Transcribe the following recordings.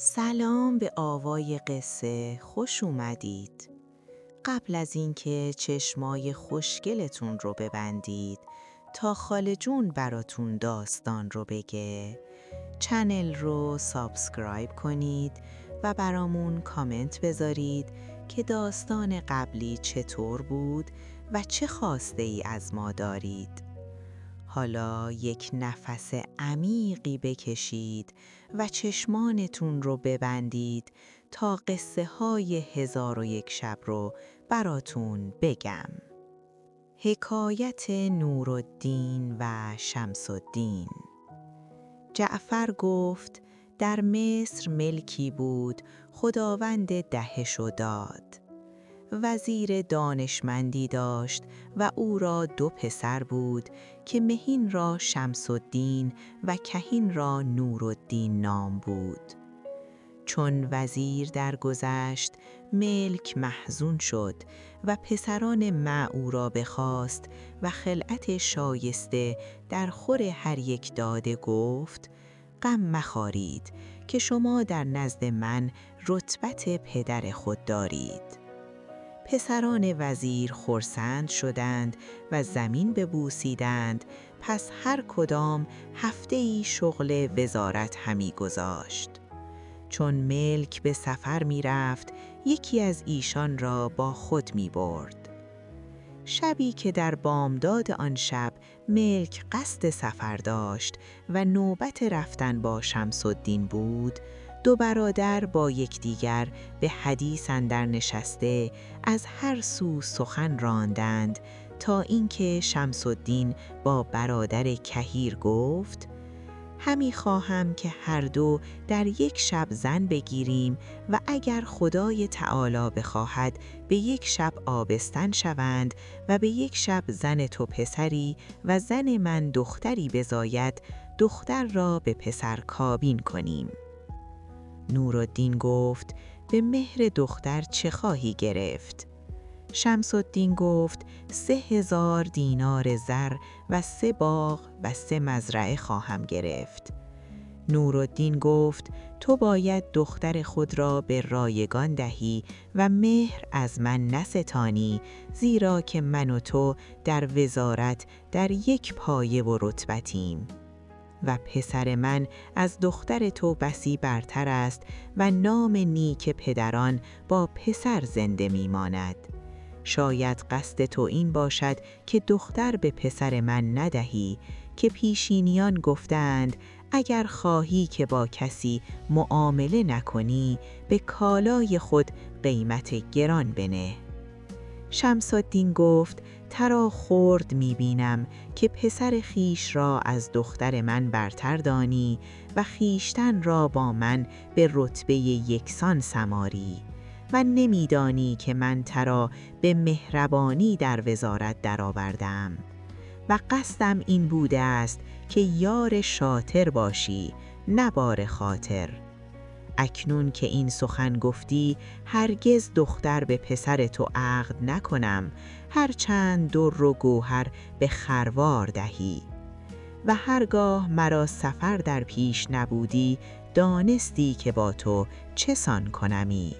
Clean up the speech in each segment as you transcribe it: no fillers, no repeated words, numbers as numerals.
سلام به آوای قصه، خوش اومدید. قبل از اینکه چشمای خوشگلتون رو ببندید تا خاله جون براتون داستان رو بگه، چنل رو سابسکرایب کنید و برامون کامنت بذارید که داستان قبلی چطور بود و چه خواسته ای از ما دارید. حالا یک نفس عمیقی بکشید و چشمانتون رو ببندید تا قصه های 1001 شب رو براتون بگم. حکایت نورالدین و شمس الدین. جعفر گفت در مصر ملکی بود خداوند دهش و داد. وزیر دانشمندی داشت و او را 2 پسر بود که مهین را شمس الدین و کهین را نورالدین نام بود. چون وزیر درگذشت ملک محزون شد و پسران او را بخواست و خلعت شایسته در خور هر یک داده گفت غم مخارید که شما در نزد من رتبت پدر خود دارید. پسران وزیر خرسند شدند و زمین ببوسیدند، پس هر کدام هفته‌ای شغل وزارت همی گذاشت. چون ملک به سفر می رفت، یکی از ایشان را با خود می برد. شبی که در بامداد آن شب ملک قصد سفر داشت و نوبت رفتن با شمس الدین بود، 2 برادر با یکدیگر به حدیث اندر نشسته از هر سو سخن راندند تا اینکه شمس الدین با برادر کهیر گفت همی خواهم که هر دو در یک شب زن بگیریم و اگر خدای تعالی بخواهد به یک شب آبستن شوند و به یک شب زن تو پسری و زن من دختری بزاید، دختر را به پسر کابین کنیم. نورالدین گفت به مهر دختر چه خواهی گرفت؟ شمس الدین گفت 3000 دینار زر و 3 باغ و 3 مزرعه خواهم گرفت. نورالدین گفت تو باید دختر خود را به رایگان دهی و مهر از من نستانی، زیرا که من و تو در وزارت در یک پایه و رتبتیم و پسر من از دختر تو بسی برتر است و نام نیک پدران با پسر زنده میماند. شاید قصد تو این باشد که دختر به پسر من ندهی، که پیشینیان گفتند اگر خواهی که با کسی معامله نکنی به کالای خود قیمت گران بنه. شمس الدین گفت ترا خرد می‌بینم که پسر خیش را از دختر من برتر دانی و خیشتن را با من به رتبه یکسان سماری و نمی‌دانی که من ترا به مهربانی در وزارت درآوردم و قصدم این بوده است که یار شاطر باشی نه بار خاطر. اکنون که این سخن گفتی هرگز دختر به پسر تو عقد نکنم، هرچند در و گوهر به خروار دهی. و هرگاه مرا سفر در پیش نبودی دانستی که با تو چه سان کنمی.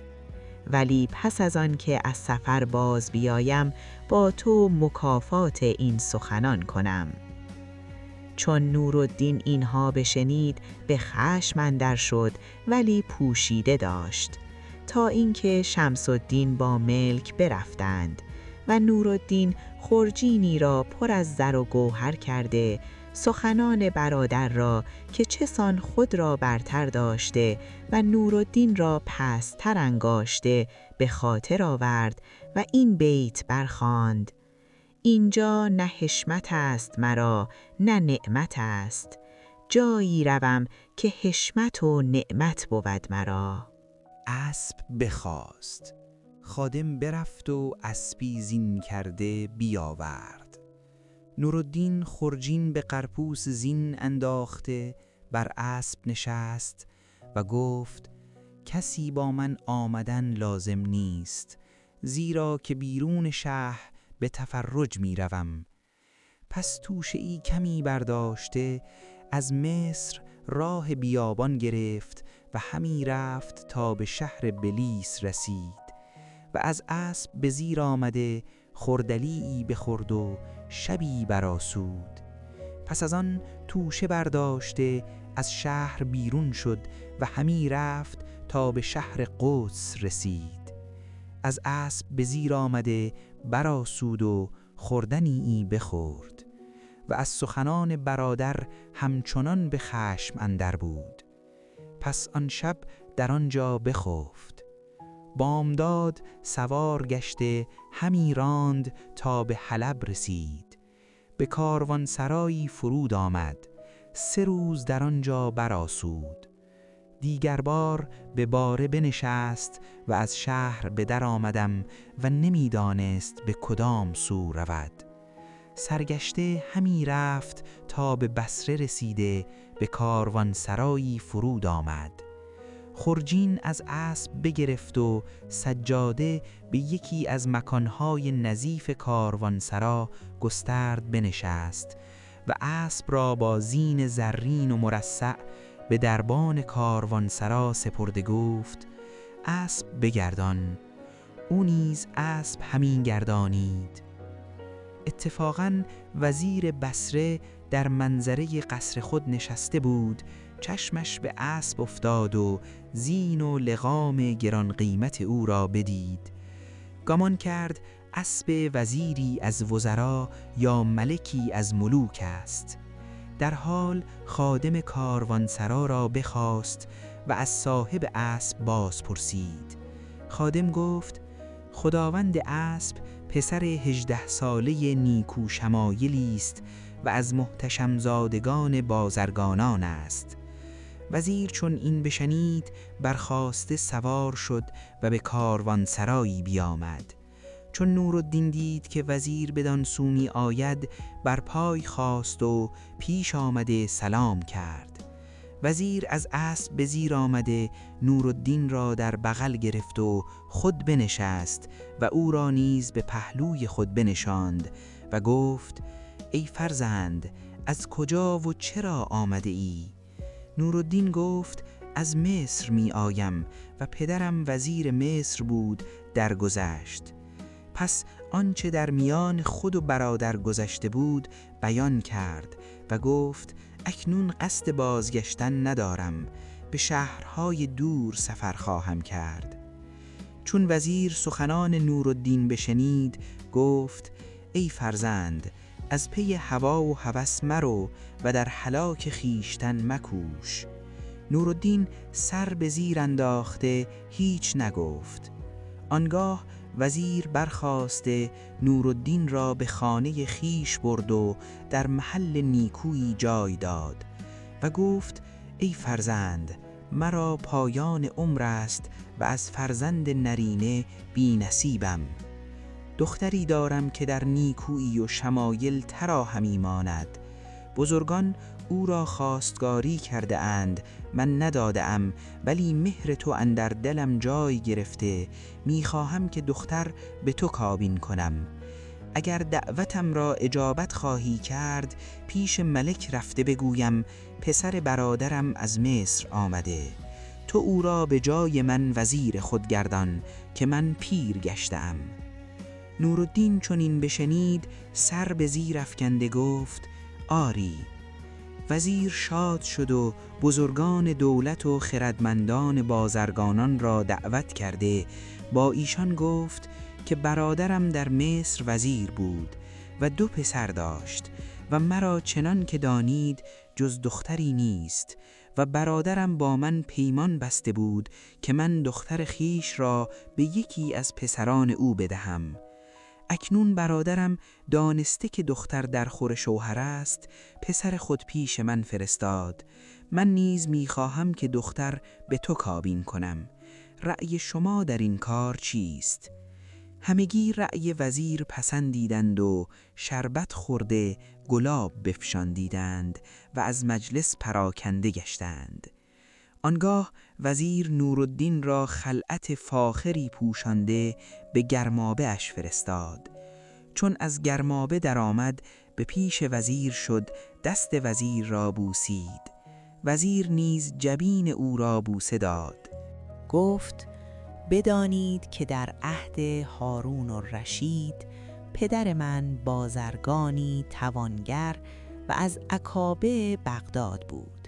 ولی پس از آن که از سفر باز بیایم با تو مکافات این سخنان کنم. چون نورالدین اینها بشنید به خشم اندر شد، ولی پوشیده داشت تا اینکه شمس الدین با ملک برفتند و نورالدین خرجینی را پر از زر و گوهر کرده سخنان برادر را که چه سان خود را برتر داشته و نورالدین را پست‌تر انگاشته به خاطر آورد و این بیت برخواند اینجا نه حشمت است مرا نه نعمت است، جایی روم که حشمت و نعمت بود مرا. اسب بخواست، خادم برفت و اسبی زین کرده بیاورد. نورالدین خرجین به قرپوس زین انداخته بر اسب نشست و گفت کسی با من آمدن لازم نیست، زیرا که بیرون شهر به تفرج می روم. پس توشه ای کمی برداشته از مصر راه بیابان گرفت و همی رفت تا به شهر بلیس رسید و از اسب به زیر آمده خردلیی بخورد و شبی برآسود. پس از آن توشه برداشته از شهر بیرون شد و همی رفت تا به شهر قدس رسید. از اسب به زیر آمده برآسود و خوردنی بخورد و از سخنان برادر همچنان به خشم اندر بود. پس آن شب در آنجا بخفت. بامداد سوار گشته همی راند تا به حلب رسید. به کاروانسرایی فرود آمد، 3 روز در آنجا برآسود. دیگر بار به باره بنشست و از شهر به در آمدم و نمیدانست به کدام سو رود. سرگشته همی رفت تا به بصره رسیده به کاروانسرایی فرود آمد. خرجین از اسب بگرفت و سجاده به یکی از مکانهای نظیف کاروانسرا گسترد بنشست و اسب را با زین زرین و مرصع به دربان کاروانسرا سپرده گفت: اسب بگردان. او نیز اسب همین گردانید. اتفاقاً وزیر بصره در منظره قصر خود نشسته بود. چشمش به اسب افتاد و زین و لغام گران قیمت او را بدید. گمان کرد اسب وزیری از وزرا یا ملکی از ملوک است. در حال خادم کاروانسرا را بخواست و از صاحب اسب باز پرسید. خادم گفت: خداوند اسب پسر 18 ساله نیکو شمایلی است و از محتشم زادگان بازرگانان است. وزیر چون این بشنید برخاسته سوار شد و به کاروانسرایی بیامد. چون نورالدین دید که وزیر بدان سو می آید بر پای خاست و پیش آمده سلام کرد. وزیر از اسب به زیر آمده نورالدین را در بغل گرفت و خود بنشست و او را نیز به پهلوی خود بنشاند و گفت: ای فرزند، از کجا و چرا آمده ای؟ نورالدین گفت: از مصر می آیم و پدرم وزیر مصر بود درگذشت. پس آنچه در میان خود و برادر گذشته بود بیان کرد و گفت: اکنون قصد بازگشتن ندارم، به شهرهای دور سفر خواهم کرد. چون وزیر سخنان نورالدین بشنید گفت: ای فرزند، از پی هوا و هوس مرو و در هلاک خویشتن مکوش. نورالدین سر به زیر انداخته هیچ نگفت. آنگاه وزیر برخاسته نورالدین را به خانه خیش برد و در محل نیکویی جای داد و گفت: ای فرزند، مرا پایان عمر است و از فرزند نرینه بی نصیبم. دختری دارم که در نیکویی و شمایل ترا همی ماند. بزرگان او را خواستگاری کرده اند، من نداده ام، ولی مهر تو اندر دلم جای گرفته. میخواهم که دختر به تو کابین کنم. اگر دعوتم را اجابت خواهی کرد پیش ملک رفته بگویم پسر برادرم از مصر آمده. تو او را به جای من وزیر خود گردان که من پیر گشتم. نورالدین چون این بشنید سر به زیر افکنده گفت: آری. وزیر شاد شد و بزرگان دولت و خردمندان بازرگانان را دعوت کرده با ایشان گفت که برادرم در مصر وزیر بود و 2 پسر داشت و مرا چنان که دانید جز دختری نیست و برادرم با من پیمان بسته بود که من دختر خیش را به یکی از پسران او بدهم. اکنون برادرم دانسته که دختر در خور شوهر است، پسر خود پیش من فرستاد. من نیز میخواهم که دختر به تو کابین کنم. رأی شما در این کار چیست؟ همگی رأی وزیر پسندیدند و شربت خورده گلاب بفشاندیدند و از مجلس پراکنده گشتند. آنگاه وزیر نورالدین را خلعت فاخری پوشانده به گرمابه اش فرستاد. چون از گرمابه در آمد به پیش وزیر شد، دست وزیر را بوسید. وزیر نیز جبین او را بوسه داد. گفت بدانید که در عهد هارون الرشید پدر من بازرگانی توانگر و از اکابه بغداد بود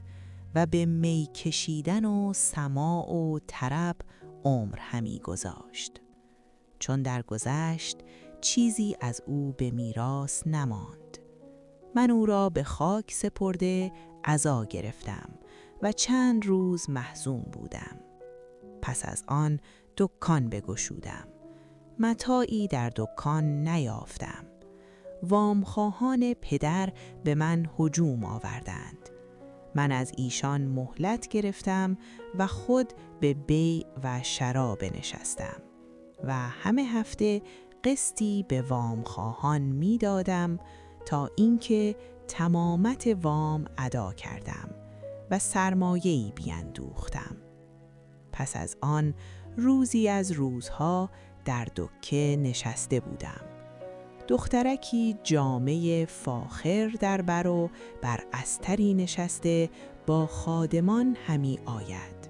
و به می کشیدن و سماع و طرب عمر همی گذاشت. چون درگذشت چیزی از او به میراث نماند. من او را به خاک سپرده عزا گرفتم و چند روز محزون بودم. پس از آن دکان بگشودم. متاعی در دکان نیافتم. وامخواهان پدر به من هجوم آوردند. من از ایشان مهلت گرفتم و خود به بیع و شرا بنشستم و همه هفته قسطی به وامخواهان می دادم تا اینکه تمامت وام ادا کردم و سرمایه‌ای بیندوختم. پس از آن روزی از روزها در دکه نشسته بودم. دخترکی جامه فاخر در بر و بر استری نشسته با خادمان همی آید.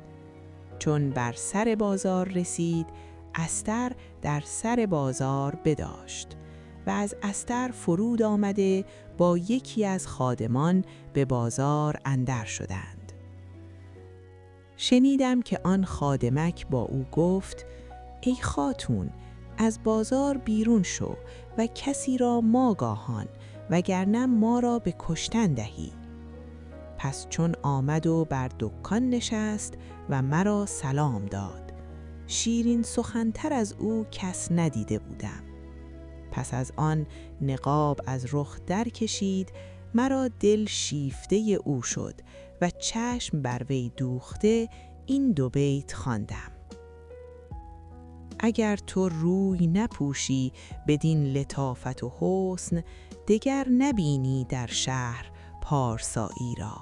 چون بر سر بازار رسید، استر در سر بازار بداشت و از استر فرود آمده با یکی از خادمان به بازار اندر شدند. شنیدم که آن خادمک با او گفت ای خاتون، از بازار بیرون شو و کسی را ماگاهان وگرنه ما را به کشتن دهی. پس چون آمد و بر دکان نشست و مرا سلام داد، شیرین سخنتر از او کس ندیده بودم. پس از آن نقاب از رخ در کشید، مرا دل شیفته او شد و چشم بر وی دوخته این دو بیت خواندم: اگر تو روی نپوشی بدین لطافت و حسن، دگر نبینی در شهر پارسایی را.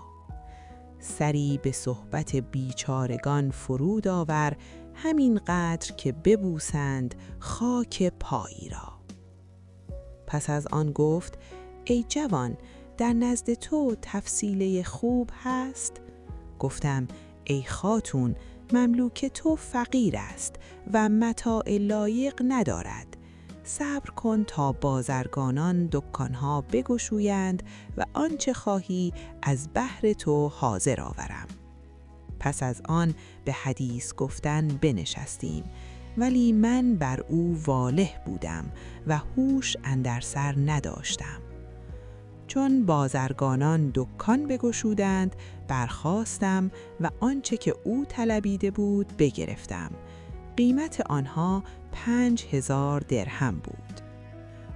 سری به صحبت بیچارگان فرود آور، همین قدر که ببوسند خاک پایی را. پس از آن گفت ای جوان، در نزد تو تفصیله خوب هست؟ گفتم ای خاتون، مملوک تو فقیر است و متاع لایق ندارد. صبر کن تا بازرگانان دکانها بگشویند و آنچه خواهی از بهر تو حاضر آورم. پس از آن به حدیث گفتن بنشستیم، ولی من بر او واله بودم و هوش اندر سر نداشتم. چون بازرگانان دکان بگشودند، برخاستم و آنچه که او طلبیده بود بگرفتم. قیمت آنها 5000 درهم بود.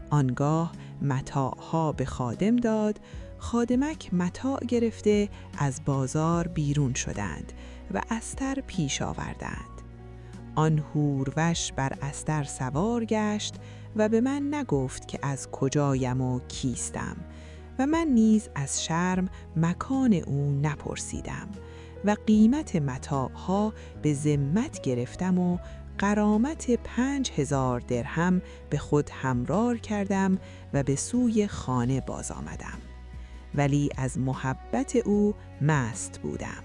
آنگاه متاعها به خادم داد. خادمک متاع گرفته از بازار بیرون شدند و استر پیش آوردند. آن حوروش بر استر سوار گشت و به من نگفت که از کجایم و کیستم و من نیز از شرم مکان او نپرسیدم و قیمت متاعها به ذمت گرفتم و غرامت 5000 درهم به خود همرار کردم و به سوی خانه باز آمدم، ولی از محبت او مست بودم.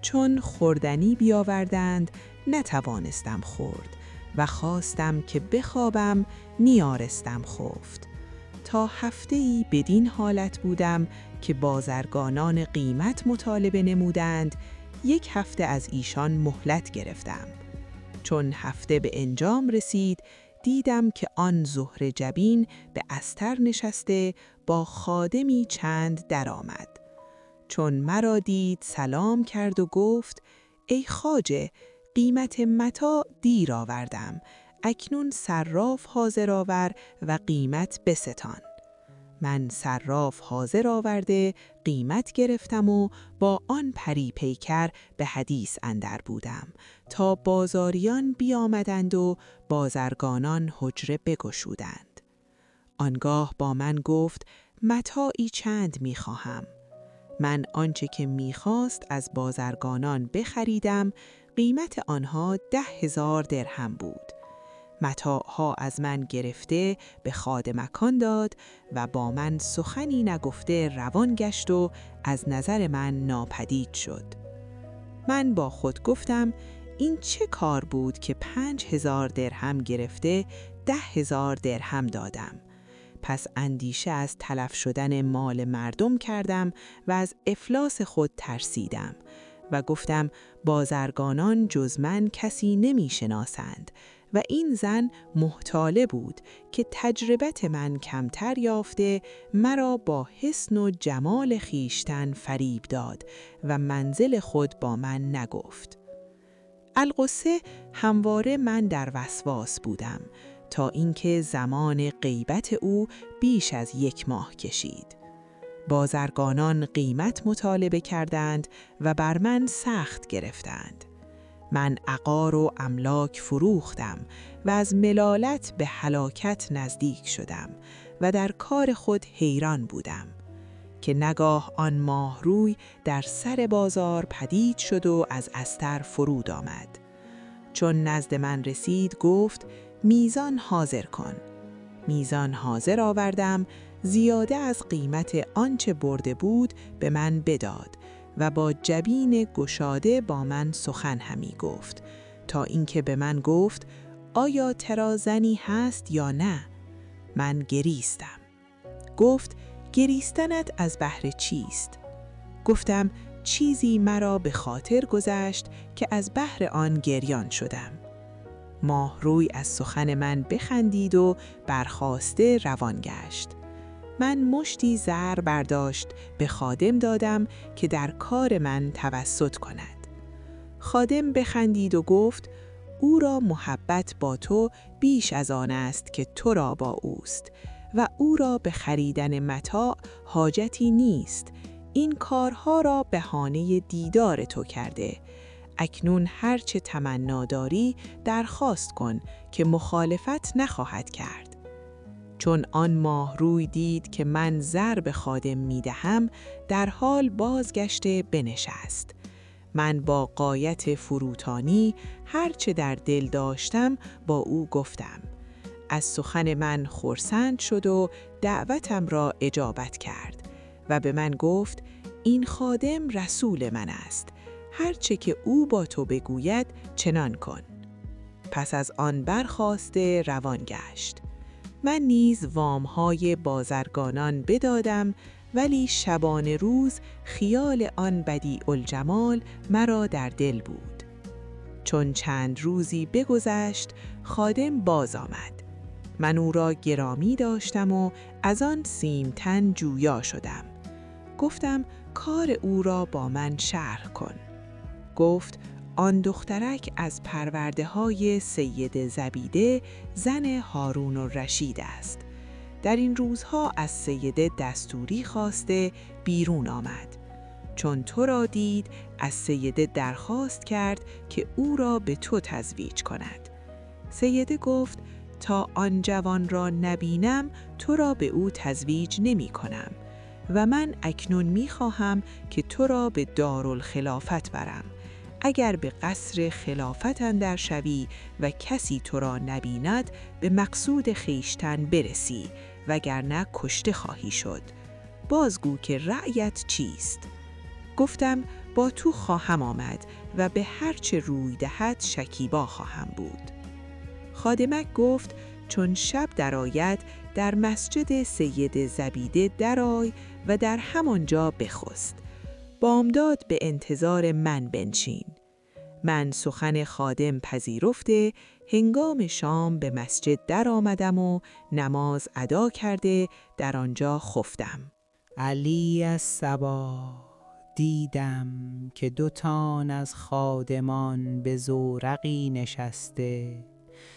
چون خوردنی بیاوردند نتوانستم خورد و خواستم که بخوابم، نیارستم خفت. تا هفته‌ای بدین حالت بودم که بازرگانان قیمت مطالبه نمودند. 1 هفته از ایشان مهلت گرفتم. چون هفته به انجام رسید، دیدم که آن زهره جبین به استر نشسته با خادمی چند درآمد. چون مرا دید سلام کرد و گفت ای خواجه، قیمت متاع دیر آوردم، اکنون صراف حاضر آور و قیمت بستان. من صراف حاضر آورده قیمت گرفتم و با آن پری پیکر به حدیث اندر بودم تا بازاریان بیامدند و بازرگانان حجره بگشودند. آنگاه با من گفت متاعی چند می‌خواهم. من آنچه که می‌خواست از بازرگانان بخریدم. قیمت آنها 10,000 درهم بود متاعها از من گرفته به خادمکان داد و با من سخنی نگفته روان گشت و از نظر من ناپدید شد. من با خود گفتم این چه کار بود که 5,000 درهم گرفته 10,000 درهم دادم. پس اندیشه از تلف شدن مال مردم کردم و از افلاس خود ترسیدم و گفتم بازرگانان جز من کسی نمی شناسند و این زن محتاله بود که تجربت من کمتر یافته مرا با حسن و جمال خیشتن فریب داد و منزل خود با من نگفت. القصه همواره من در وسواس بودم تا اینکه زمان غیبت او بیش از 1 ماه کشید. بازرگانان قیمت مطالبه کردند و بر من سخت گرفتند. من عقار و املاک فروختم و از ملالت به هلاکت نزدیک شدم و در کار خود حیران بودم که نگاه آن ماهروی در سر بازار پدید شد و از استر فرود آمد. چون نزد من رسید گفت میزان حاضر کن. میزان حاضر آوردم، زیاده از قیمت آنچه برده بود به من بداد و با جبین گشاده با من سخن همی گفت تا اینکه به من گفت آیا ترا زنی هست یا نه؟ من گریستم. گفت گریستنت از بهر چیست؟ گفتم چیزی مرا به خاطر گذشت که از بهر آن گریان شدم. ماهروی از سخن من بخندید و برخاسته روان گشت. من مشتی زر برداشت به خادم دادم که در کار من توسط کند. خادم بخندید و گفت او را محبت با تو بیش از آن است که تو را با اوست و او را به خریدن متاع حاجتی نیست. این کارها را بهانه دیدار تو کرده. اکنون هرچه تمنا داری درخواست کن که مخالفت نخواهد کرد. چون آن ماهروی دید که من زر به خادم میدهم در حال بازگشته بنشست. من با غایت فروتانی هرچه در دل داشتم با او گفتم. از سخن من خرسند شد و دعوتم را اجابت کرد و به من گفت این خادم رسول من است. هرچه که او با تو بگوید چنان کن. پس از آن برخاسته روان گشت. من نیز وامهای بازرگانان بدادم ولی شبانه روز خیال آن بدیع الجمال مرا در دل بود. چون چند روزی بگذشت خادم باز آمد. من او را گرامی داشتم و از آن سیمتن جویا شدم. گفتم کار او را با من شرح کن. گفت آن دخترک از پرورده های سید زبیده زن هارون الرشید است. در این روزها از سیده دستوری خواسته بیرون آمد. چون تو را دید از سیده درخواست کرد که او را به تو تزویج کند. سیده گفت تا آن جوان را نبینم تو را به او تزویج نمی کنم و من اکنون می خواهم که تو را به دارالخلافت برم. اگر به قصر خلافت اندر شوی و کسی تو را نبیند به مقصود خیشتن برسی وگرنه کشته خواهی شد. بازگو که رأیت چیست؟ گفتم با تو خواهم آمد و به هرچه روی دهد شکیبا خواهم بود. خادمک گفت چون شب درآید در مسجد سید زبیده درآی و در همانجا بخست. بامداد به انتظار من بنشین. من سخن خادم پذیرفته هنگام شام به مسجد در آمدم و نماز ادا کرده در آنجا خفتم. علی الصباح دیدم که 2 تن از خادمان به زورقی نشسته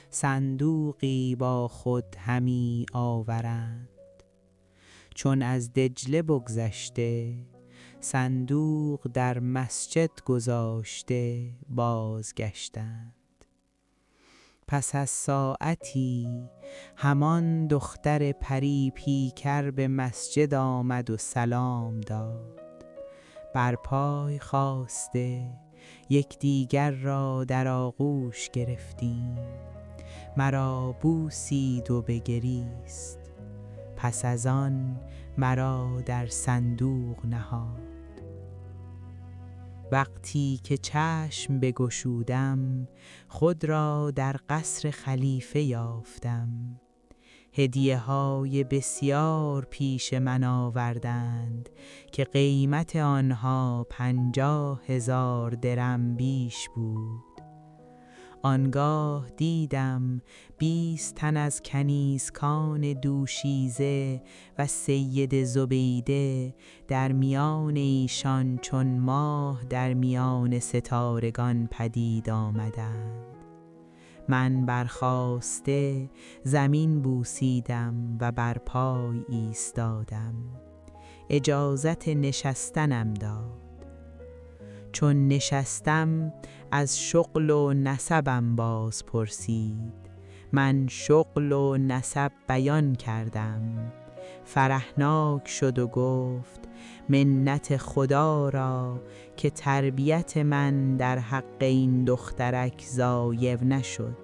صندوقی با خود همی آورند. چون از دجله بگذشته صندوق در مسجد گذاشته بازگشتند. پس از ساعتی همان دختر پری پیکر به مسجد آمد و سلام داد. بر پای خاسته یکدیگر را در آغوش گرفتیم مرا بوسید و بگریست. پس از آن مرا در صندوق نهاد. وقتی که چشم بگشودم خود را در قصر خلیفه یافتم. هدیه‌های بسیار پیش من آوردند که قیمت آنها 50,000 درم بیش بود. آنگاه دیدم 20 تن از کنیزکان دوشیزه و سید زبیده در میان ایشان چون ماه در میان ستارگان پدید آمدند. من برخاسته زمین بوسیدم و بر پای ایستادم. اجازت نشستنم داد. چون نشستم از شغل و نسبم باز پرسید. من شغل و نسب بیان کردم. فرحناک شد و گفت منت خدا را که تربیت من در حق این دخترک ضایع نشد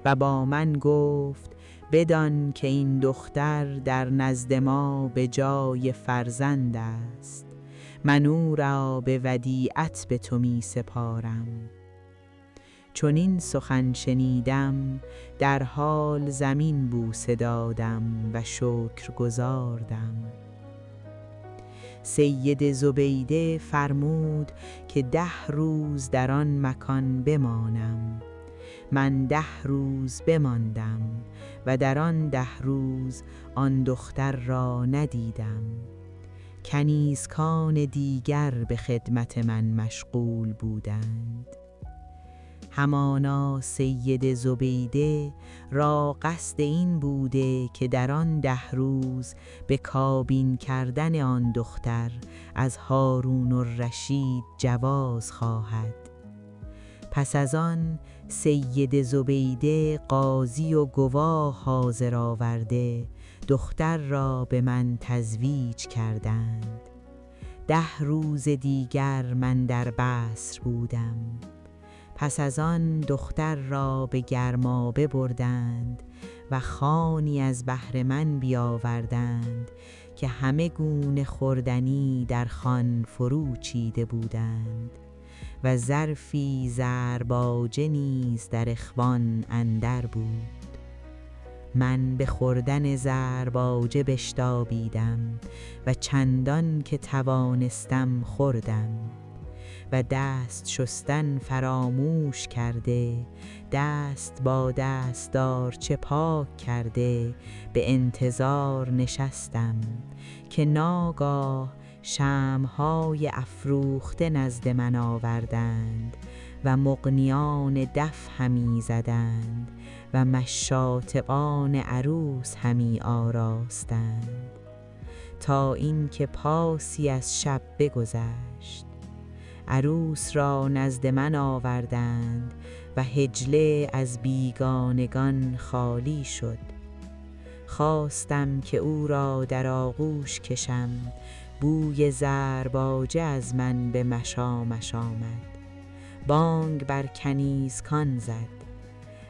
و با من گفت بدان که این دختر در نزد ما به جای فرزند است. من او را به ودیعت به تو می سپارم. چون این سخن شنیدم در حال زمین بوسه دادم و شکر گزاردم. سید زبیده فرمود که 10 روز در آن مکان بمانم. من 10 روز بماندم و در آن 10 روز آن دختر را ندیدم. کنیزکان دیگر به خدمت من مشغول بودند. همانا سید زبیده را قصد این بوده که در آن 10 روز به کابین کردن آن دختر از هارون الرشید جواز خواهد. پس از آن سید زبیده قاضی و گواه حاضر آورده دختر را به من تزویج کردند. 10 روز دیگر من در بصر بودم. پس از آن دختر را به گرمابه بردند و خوانی از بهر من بیاوردند که همه گونه خوردنی در خوان فرو چیده بودند و ظرفی زرباجه نیز در اخوان اندر بود. من به خوردن زرباجه بشتابیدم و چندان که توانستم خوردم و دست شستن فراموش کرده دست با دستارچه پاک کرده به انتظار نشستم که ناگاه شمع‌های افروخته نزد من آوردند و مغنیان دف همی زدند و مشاطبان عروس همی آراستند تا اینکه پاسی از شب بگذشت. عروس را نزد من آوردند و حجله از بیگانگان خالی شد. خواستم که او را در آغوش کشم. بوی زرباجه از من به مشامش آمد. بانگ بر کنیزکان زد.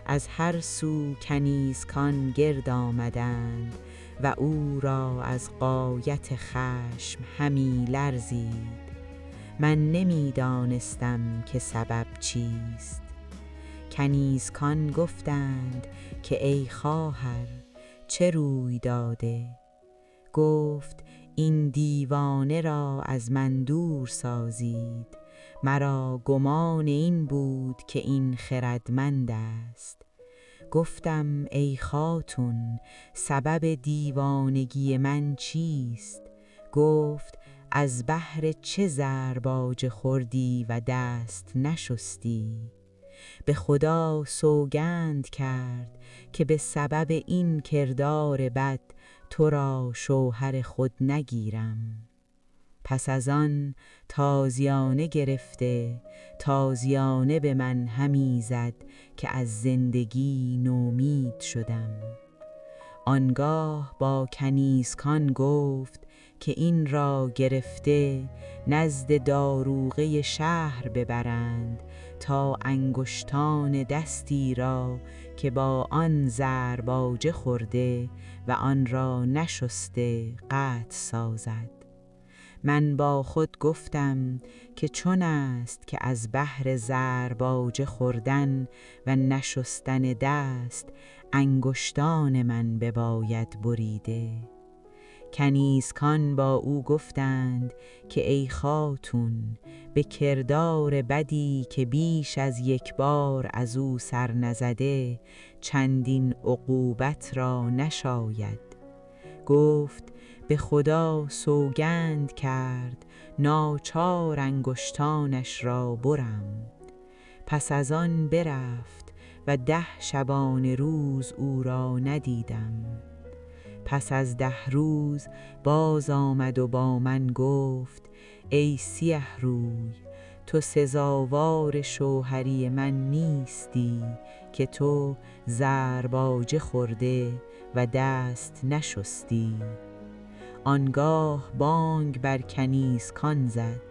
از هر سو کنیزکان گرد آمدند و او را از غایت خشم همی لرزید. من نمیدانستم که سبب چیست. کنیزکان گفتند که ای خواهر چه روی داده؟ گفت این دیوانه را از من دور سازید. مرا گمان این بود که این خردمند است. گفتم ای خاتون سبب دیوانگی من چیست؟ گفت از بهر چه زرباجه خوردی و دست نشستی؟ به خدا سوگند کرد که به سبب این کردار بد تو را شوهر خود نگیرم. پس از آن تازیانه گرفته تازیانه به من همی زد که از زندگی نومید شدم. آنگاه با کنیزکان گفت که این را گرفته نزد داروغه شهر ببرند تا انگشتان دستی را که با آن زرباجه خورده و آن را نشسته قطع سازد. من با خود گفتم که چون است که از بهر زرباجه خوردن و نشستن دست انگشتان من بباید بریده. کنیزکان با او گفتند که ای خاتون، به کردار بدی که بیش از یک بار از او سر نزده چندین عقوبت را نشاید. گفت به خدا سوگند کرد ناچار انگشتانش را برم. پس از آن برفت و 10 شبانه روز او را ندیدم. پس از 10 روز باز آمد و با من گفت ای سیه روی، تو سزاوار شوهری من نیستی که تو زرباجه خورده و دست نشستی. آنگاه بانگ بر کنیزکان زد.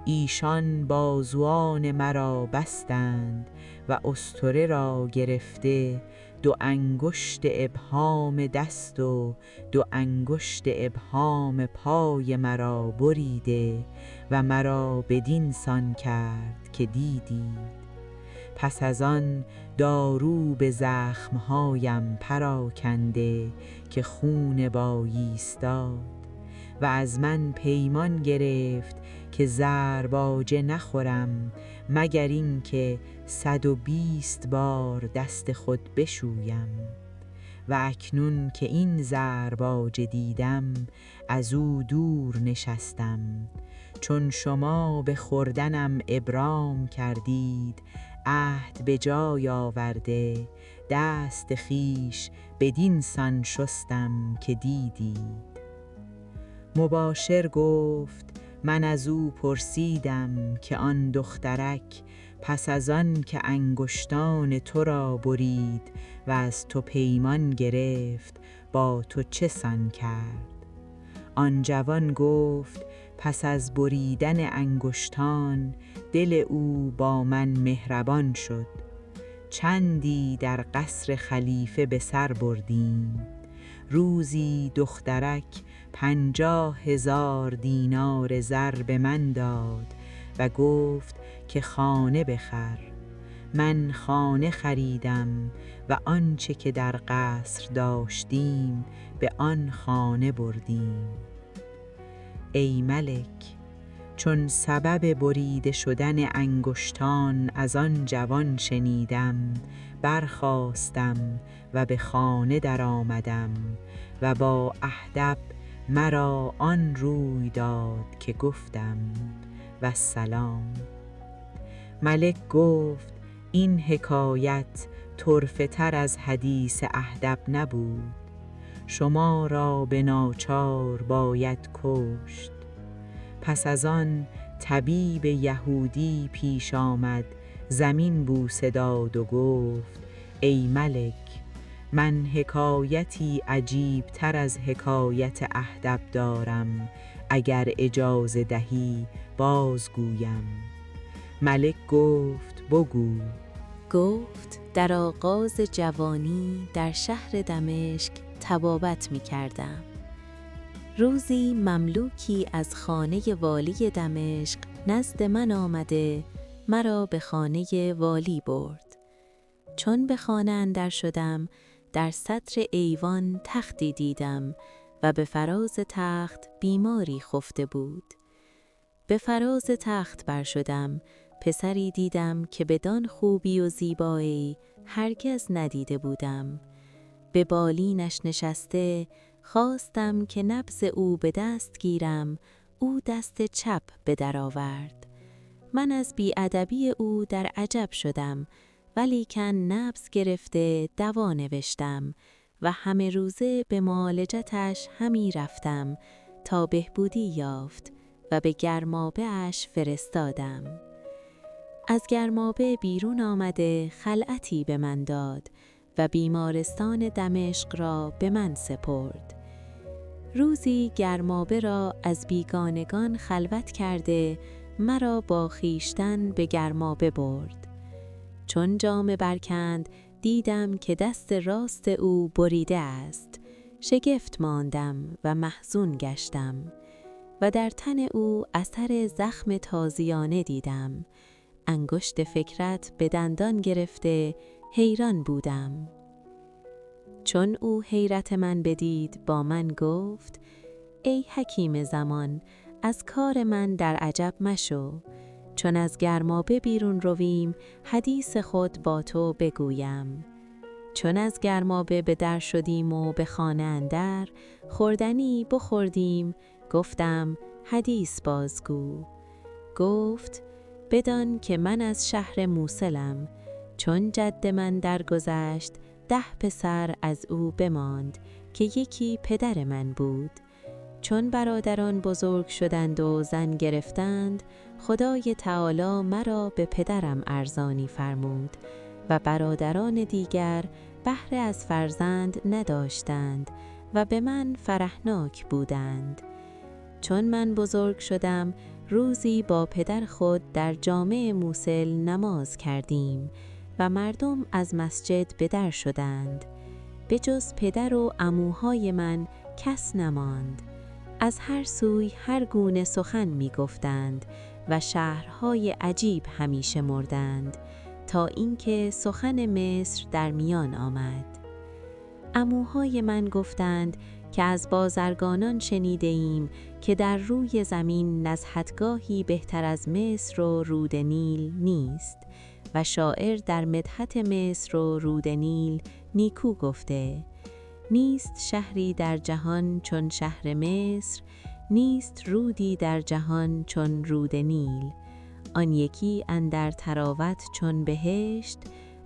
ایشان بازوان مرا بستند و استره را گرفته 2 انگشت ابهام دست و 2 انگشت ابهام پای مرا بریده و مرا بدین سان کرد که دیدید. پس از آن دارو به زخمهایم پراکنده که خون بایستاد و از من پیمان گرفت که زرباجه نخورم مگر این که 120 بار دست خود بشویم. و اکنون که این زرباجه دیدم از او دور نشستم. چون شما به خوردنم ابرام کردید، عهد به جای آورده دست خویش بدین سان شستم که دیدید. مباشر گفت من از او پرسیدم که آن دخترک پس از آن که انگشتان تو را برید و از تو پیمان گرفت با تو چه سان کرد؟ آن جوان گفت پس از بریدن انگشتان دل او با من مهربان شد. چندی در قصر خلیفه به سر بردیم. روزی دخترک 50,000 دینار زر به من داد و گفت که خانه بخر. من خانه خریدم و آنچه که در قصر داشتیم به آن خانه بردیم. ای ملک، چون سبب بریده شدن انگشتان از آن جوان شنیدم، برخاستم و به خانه در آمدم و با اهدب مرا آن روی داد که گفتم و سلام. ملک گفت این حکایت طرفه تر از حدیث اهدب نبود. شما را به ناچار باید کشت. پس از آن طبیب یهودی پیش آمد، زمین بوسه داد و گفت ای ملک، من حکایتی عجیب تر از حکایت اهدب دارم، اگر اجازه دهی بازگویم. ملک گفت بگو. گفت در آغاز جوانی در شهر دمشق طبابت می کردم. روزی مملوکی از خانه والی دمشق نزد من آمده مرا به خانه والی برد. چون به خانه اندر شدم در صدر ایوان تختی دیدم و به فراز تخت بیماری خفته بود. به فراز تخت بر شدم، پسری دیدم که بدان خوبی و زیبایی هرگز ندیده بودم. به بالینش نشسته خواستم که نبض او به دست گیرم، او دست چپ به در آورد. من از بی‌ادبی او در عجب شدم، ولیکن نبض گرفته دوا نوشتم و همه روزه به معالجتش همی رفتم تا بهبودی یافت و به گرمابه اش فرستادم. از گرمابه بیرون آمده خلعتی به من داد و بیمارستان دمشق را به من سپرد. روزی گرمابه را از بیگانگان خلوت کرده مرا با خویشتن به گرمابه برد. چون جامه برکند دیدم که دست راست او بریده است. شگفت ماندم و محزون گشتم و در تن او اثر زخم تازیانه دیدم. انگشت فکرت به دندان گرفته حیران بودم. چون او حیرت من بدید با من گفت: ای حکیم زمان، از کار من در عجب مشو. چون از گرمابه بیرون رویم حدیث خود با تو بگویم. چون از گرمابه به در شدیم و به خانه اندر خوردنی بخوردیم، گفتم حدیث بازگو. گفت: بدان که من از شهر موصلم. چون جد من درگذشت 10 پسر از او بماند که یکی پدر من بود. چون برادران بزرگ شدند و زن گرفتند، خدای تعالی مرا به پدرم ارزانی فرمود و برادران دیگر بهره از فرزند نداشتند و به من فرحناک بودند. چون من بزرگ شدم روزی با پدر خود در جامع موصل نماز کردیم و مردم از مسجد به در شدند. به جز پدر و عموهای من کس نماند. از هر سوی هر گونه سخن می گفتند و شهرهای عجیب همیشه مردند تا اینکه سخن مصر در میان آمد. عموهای من گفتند که از بازرگانان شنیده ایم که در روی زمین نزهتگاهی بهتر از مصر و رود نیل نیست و شاعر در مدحت مصر و رود نیل نیکو گفته: نیست شهری در جهان چون شهر مصر، نیست رودی در جهان چون رود نیل. آن یکی اندر طراوت چون بهشت،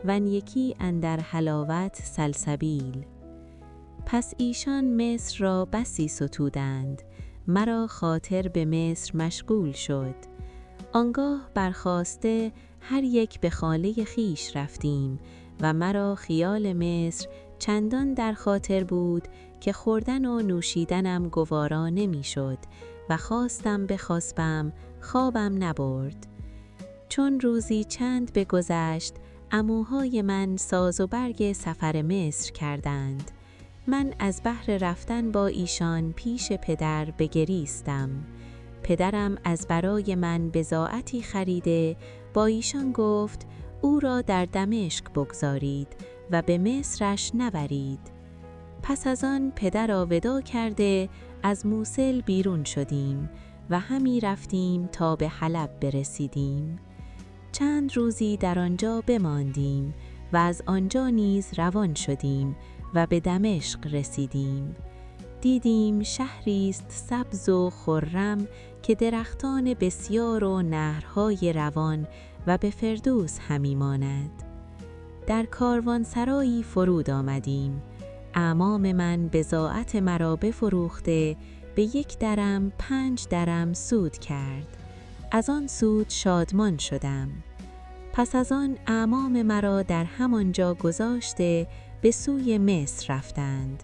وان یکی اندر حلاوت سلسبیل. پس ایشان مصر را بسی ستودند، مرا خاطر به مصر مشغول شد. آنگاه برخاسته هر یک به خانه خویش رفتیم و مرا خیال مصر چندان در خاطر بود که خوردن و نوشیدنم گوارا نمی شد و خواستم بخسبم خوابم نبرد. چون روزی چند بگذشت عموهای من ساز و برگ سفر مصر کردند. من از بهر رفتن با ایشان پیش پدر بگریستم. پدرم از برای من بضاعتی خریده با ایشان گفت او را در دمشق بگذارید و به مصرش نبرید. پس از آن پدر را وداع کرده از موصل بیرون شدیم و همی رفتیم تا به حلب برسیدیم. چند روزی در آنجا بماندیم و از آنجا نیز روان شدیم و به دمشق رسیدیم. دیدیم شهری است سبز و خرم که درختان بسیار و نهرهای روان و به فردوس همی ماند. در کاروانسرایی فرود آمدیم. اعمام من بضاعت مرا بفروخته به 1 درم 5 درم سود کرد. از آن سود شادمان شدم. پس از آن اعمام مرا در همانجا گذاشته به سوی مصر رفتند.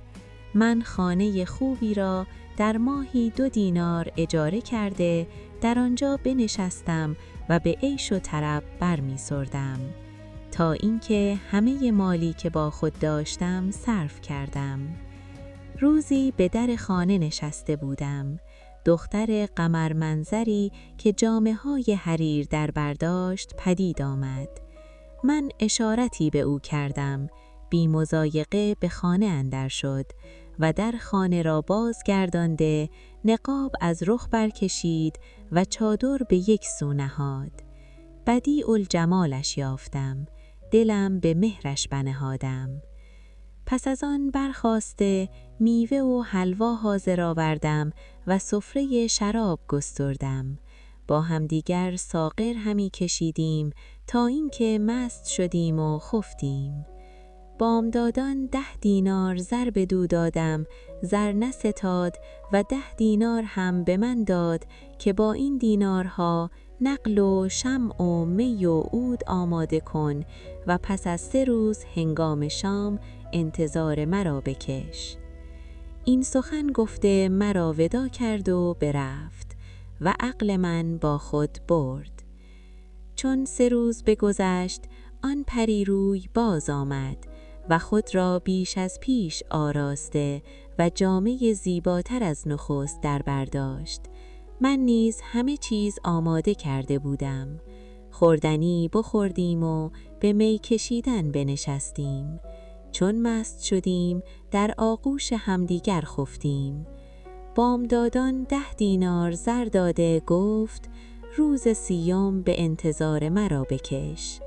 من خانه خوبی را در ماهی 2 دینار اجاره کرده در آنجا بنشستم و به عیش و طرب برمی‌سردم تا اینکه همه مالی که با خود داشتم صرف کردم. روزی به در خانه نشسته بودم. دختر قمر منظری که جامه‌های حریر در برداشت پدید آمد. من اشارتی به او کردم. بی مضایقه به خانه اندر شد و در خانه را بازگردانده نقاب از رخ برکشید و چادر به 1 سو نهاد. بدیع الجمالش یافتم. دلم به مهرش بنهادم. پس از آن برخاسته میوه و حلوا حاضر آوردم و سفره شراب گستردم. با همدیگر ساغر همی کشیدیم تا اینکه مست شدیم و خفتیم. بامدادان 10 دینار زر بدو دادم، زر نستاد و 10 دینار هم به من داد که با این دینارها نقل و شمع و می و عود آماده کن و پس از 3 روز هنگام شام انتظار مرا بکش. این سخن گفته مرا وداع کرد و برفت و عقل من با خود برد. چون 3 روز بگذشت آن پری روی باز آمد و خود را بیش از پیش آراسته و جامه زیباتر از نخست در برداشت. من نیز همه چیز آماده کرده بودم. خوردنی بخوردیم و به می کشیدن بنشستیم. چون مست شدیم در آغوش همدیگر خفتیم. بامدادان 10 دینار زر داده گفت روز 30 به انتظار مرا بکش.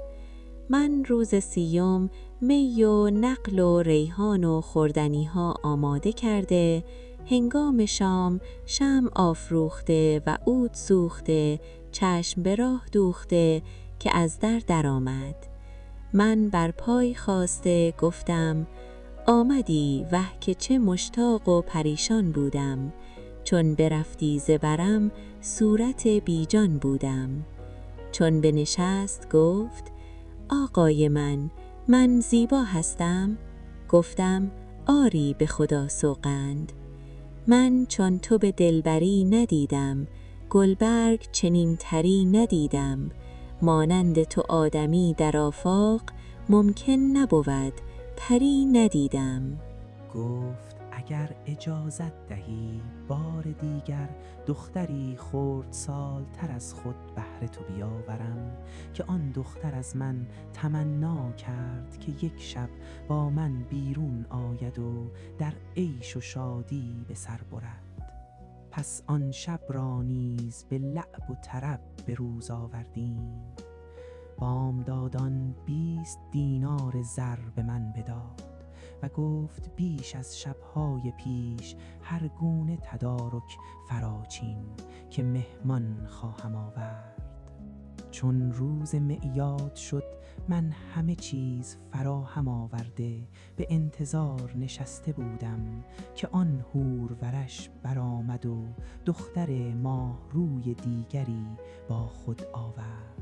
من روز 30 می و نقل و ریحان و خوردنی ها آماده کرده، هنگام شام شمع آفروخته و عود سوخته، چشم به راه دوخته که از در درآمد. من بر پای خاسته گفتم آمدی وه که چه مشتاق و پریشان بودم. چون برفتی ز برم صورت بیجان بودم. چون بنشست گفت آقای من زیبا هستم؟ گفتم آری به خدا سوگند. من چون تو به دلبری ندیدم، گلبرگ چنین طری ندیدم. مانند تو آدمی در آفاق ممکن نبود، پری ندیدم. گفت اگر اجازت دهی بار دیگر دختری خردسال تر از خود بهر تو بیاورم که آن دختر از من تمنا کرد که یک شب با من بیرون آید و در عیش و شادی به سر برد. پس آن شب را نیز به لعب و طرب به روز آوردیم. بامدادان 20 دینار زر به من بداد و گفت بیش از شب‌های پیش هر گونه تدارک فراچین که مهمان خواهم آورد. چون روز معیاد شد من همه چیز فراهم آورده به انتظار نشسته بودم که آن حور ورش برآمد و دختر ماه روی دیگری با خود آورد.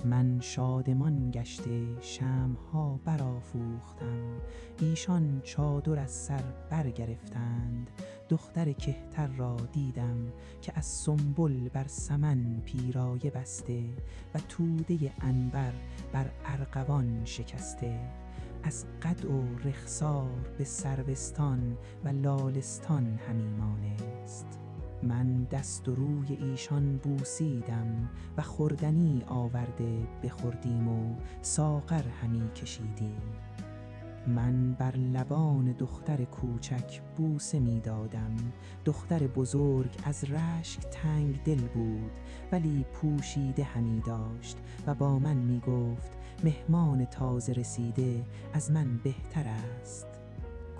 من شادمان گشته شمع‌ها برافروختم. ایشان چادر از سر برگرفتند. دختر کهتر را دیدم که از سنبل بر سمن پیرایه بسته و توده عنبر بر ارغوان شکسته. از قد و رخسار به سروستان و لالستان همی مانست. من دست و روی ایشان بوسیدم و خوردنی آورده بخوردیم و ساغر همی کشیدیم. من بر لبان دختر کوچک بوسه می دادم. دختر بزرگ از رشک تنگ دل بود ولی پوشیده همی داشت و با من می گفت مهمان تازه رسیده از من بهتر است.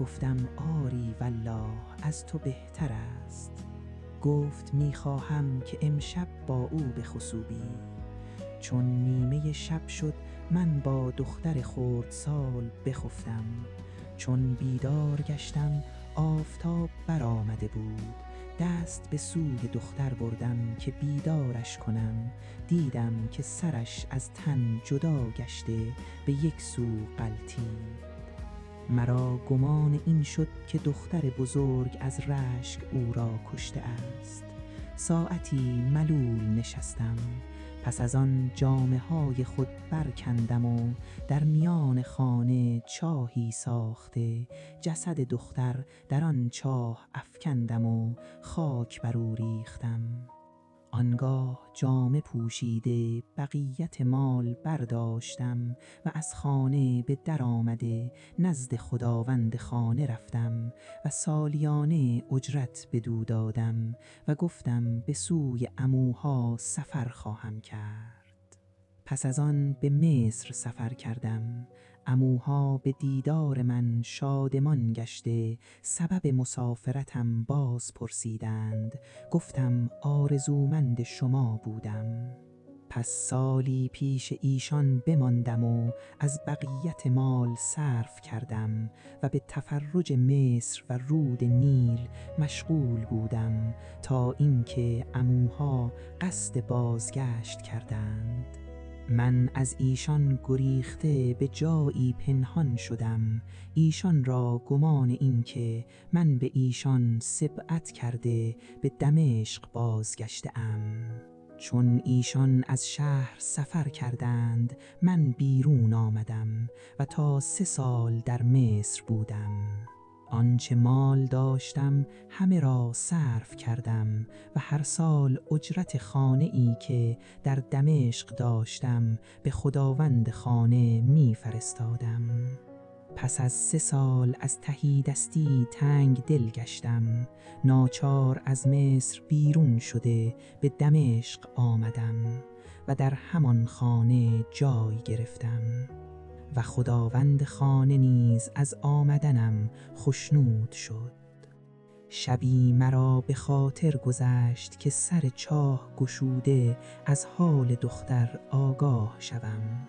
گفتم آری والله از تو بهتر است. گفت میخواهم که امشب با او بخسوبی. چون نیمه شب شد من با دختر خردسال بخفتم. چون بیدار گشتم آفتاب برآمده بود. دست به سوی دختر بردم که بیدارش کنم. دیدم که سرش از تن جدا گشته به یک سو غلتید. مرا گمان این شد که دختر بزرگ از رشک او را کشته است. ساعتی ملول نشستم. پس از آن جامه های خود برکندم و در میان خانه چاهی ساخته جسد دختر در آن چاه افکندم و خاک بر او ریختم. آنگاه جامه پوشیده بقیت مال برداشتم و از خانه به در آمده نزد خداوند خانه رفتم و سالیانه اجرت بدو دادم و گفتم به سوی عموها سفر خواهم کرد. پس از آن به مصر سفر کردم. عموها به دیدار من شادمان گشته سبب مسافرتم باز پرسیدند. گفتم آرزومند شما بودم. پس سالی پیش ایشان بماندم و از بقیت مال صرف کردم و به تفرج مصر و رود نیل مشغول بودم تا اینکه عموها قصد بازگشت کردند. من از ایشان گریخته به جایی پنهان شدم. ایشان را گمان این که من به ایشان سبعت کرده به دمشق بازگشته ام. چون ایشان از شهر سفر کردند من بیرون آمدم و تا 3 سال در مصر بودم. آنچه مال داشتم همه را صرف کردم و هر سال اجرت خانه ای که در دمشق داشتم به خداوند خانه می فرستادم. پس از 3 سال از تهیدستی تنگ دل گشتم. ناچار از مصر بیرون شده به دمشق آمدم و در همان خانه جای گرفتم. و خداوند خانه نیز از آمدنم خشنود شد. شبی مرا به خاطر گذشت که سر چاه گشوده از حال دختر آگاه شوم.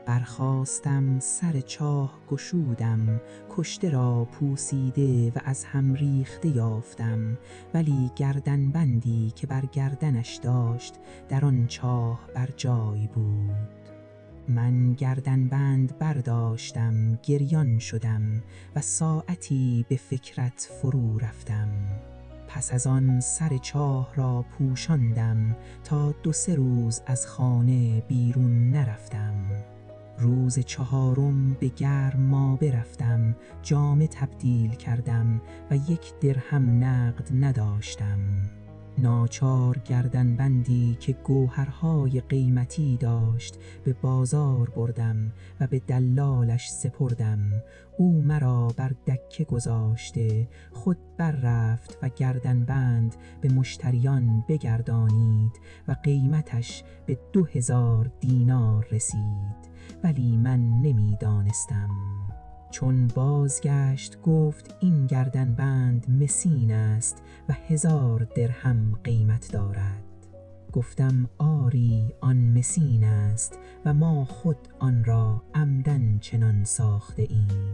برخاستم سر چاه گشودم، کشته را پوسیده و از هم ریخته یافتم، ولی گردنبندی که بر گردنش داشت در آن چاه بر جای بود. من گردنبند برداشتم، گریان شدم و ساعتی به فکرت فرو رفتم. پس از آن سر چاه را پوشاندم تا 2-3 روز از خانه بیرون نرفتم. روز 4م به گرمابه رفتم، جامه تبدیل کردم و 1 درهم نقد نداشتم. ناچار گردنبندی که گوهرهای قیمتی داشت به بازار بردم و به دلالش سپردم. او مرا بر دکه گذاشته خود بر رفت و گردنبند به مشتریان بگردانید و قیمتش به 2000 دینار رسید، ولی من نمی دانستم. چون بازگشت گفت این گردنبند مسین است و 1000 درهم قیمت دارد. گفتم آری آن مسین است و ما خود آن را عمدن چنان ساخته ایم.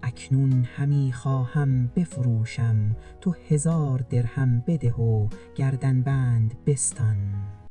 اکنون همی خواهم بفروشم، تو 1000 درهم بده و گردنبند بستان.